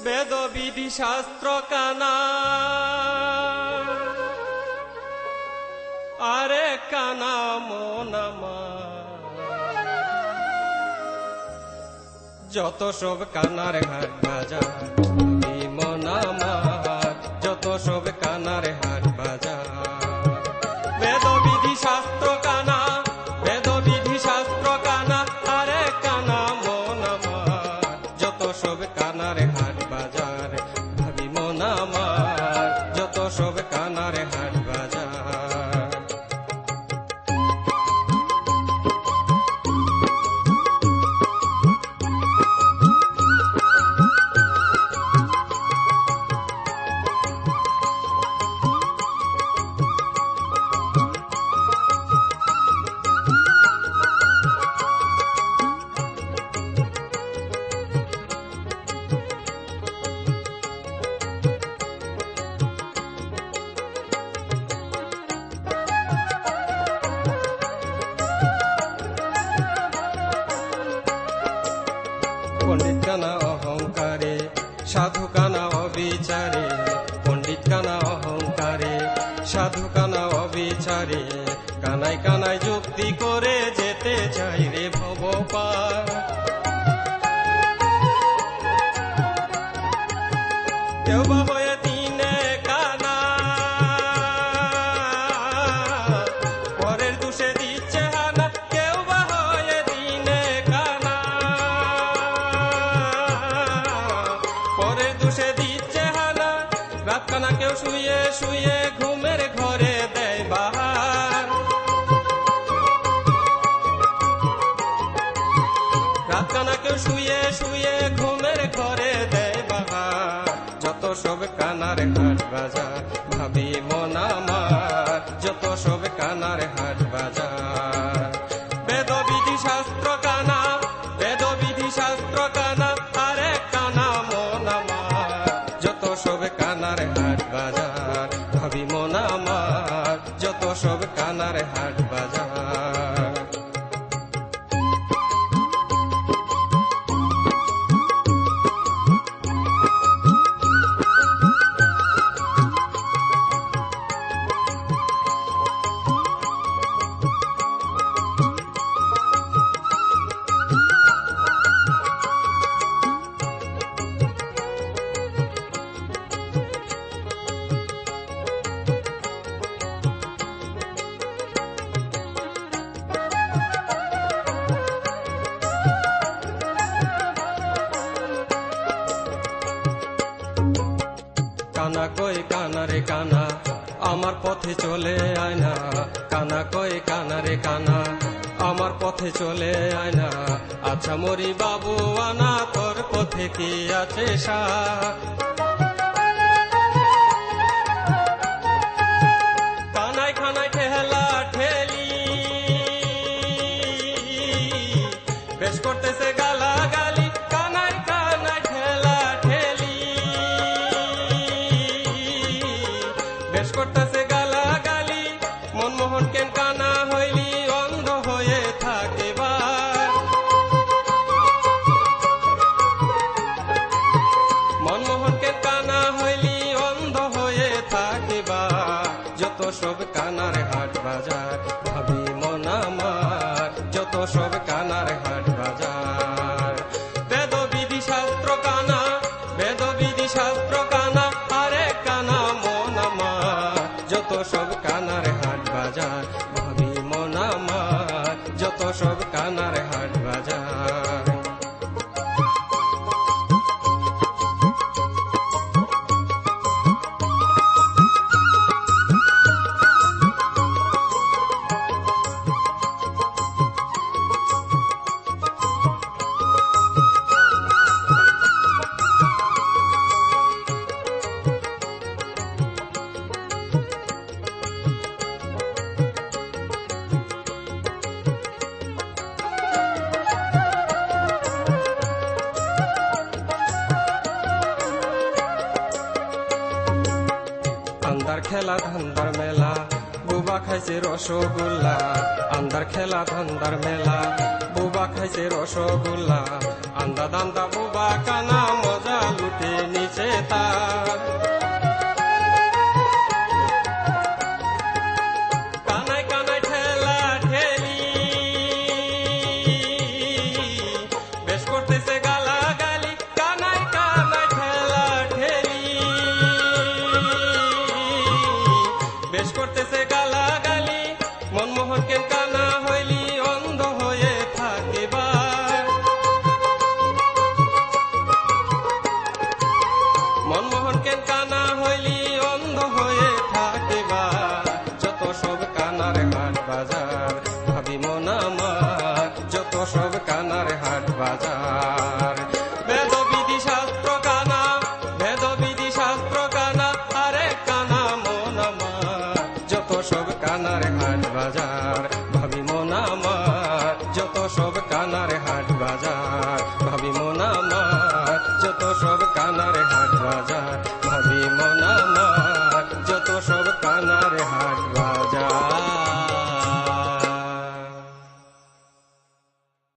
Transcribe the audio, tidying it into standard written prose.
বেদবিধি শাস্ত্র কানা, আরে কানা মন আমার, যত সব কানার হাট বাজার মন আমার, যত সব কানার হাট বাজার। বেদবিধি শাস্ত্র কানা, বেদবিধি শাস্ত্র কানা, আরে কানা মন আমার, যত সব কানার হাট বাজার ভাবি মন আমার, যত সব কানার হাট বাজার। পণ্ডিত কানা অহংকারে, সাধু কানা অবিচারে, পণ্ডিত কানা অহংকারে, সাধু কানা অবিচারে, কানায় কানায় যুক্তি করে যেতে চাই রে ভব পার। কেউ বা হয়ে দিনে কানা, পরের দুষে দিচ্ছে হানা, কেউ বা হয়ে দিনে কানা, পরের দুষে দিচ্ছে হানা, রাত কানা কেউ শুয়ে শুয়ে ঘুমের ঘরে দেয় বাহার। রাত কানা কেউ শুয়ে শুয়ে ঘুমের ঘরে দেয় বাহার, যত সব কানার হাট বাজার ভাবি মন আমার, যত সব কানার হাট বাজার। বেদবিধি শাস্ত্র কানা, বেদবিধি শাস্ত্র কানা, আরে কানা মন আমার, যত সব কানার হাট বাজার ভাবি মন আমার, যত সব কানার হাট বাজার। কানা কই কানা রে কানা, আমার পথে চলে আয় না, কানা কই কানা রে কানা, আমার পথে চলে আয় না, আচ্ছা মরি বাবু আনা, তোর পথে কি আছে সার। কানায় খানায় ঠেলা ঠেলি, বেশ করতেছে গালা গালি, কানায় কানায় ঠেলা ঠেলি, বেশ করতেছে গালা গালি, মনমোহন কেন কানা হইলি অন্ধ হয়ে থাকিবার। মনমোহন কেন কানা হইলি অন্ধ হয়ে থাকিবার, যত সব কানার হাট বাজার ভাবি মন আমার, যত সব কানার হাট বাজার। বেদবিধি শাস্ত্র কানা, বেদবিধি শাস্ত্র কানা, আরে কানা মন আমার, যত সব কানার হাট বাজার ভাবি মন আমার, যত সব কানার হাট বাজার। ধান্দার খেলা ধান্দার মেলা, বুবা বুবা খাইছে রসগোল্লা আন্দার খেলা ধান্দার মেলা বুবা খাইছে রসগোল্লা আন্দা দান্দা বুবা কানা মজা লুটে নিচে তার কানায় কানায় ঠেলা ঠেলি বেশ করতেছে গালাগালি কানায় কানায় ঠেলা ঠেলি বেশ করতেছে গালাগালি মনমোহন কেন কানা হইলি অন্ধ হয়ে থাকিবার মনমোহন কেন কানা হইলি অন্ধ হয়ে থাকিবার যত সব কানার হাট বাজার ভাবি মন আমার যত সব কানার হাট বাজার বেদবিধি শাস্ত্র কানা বেদবিধি শাস্ত্র কানা আরে কানা মন আমার যত সব কানার হাট বাজার ভাবি মন আমার যত সব কানার হাট বাজার ভাবি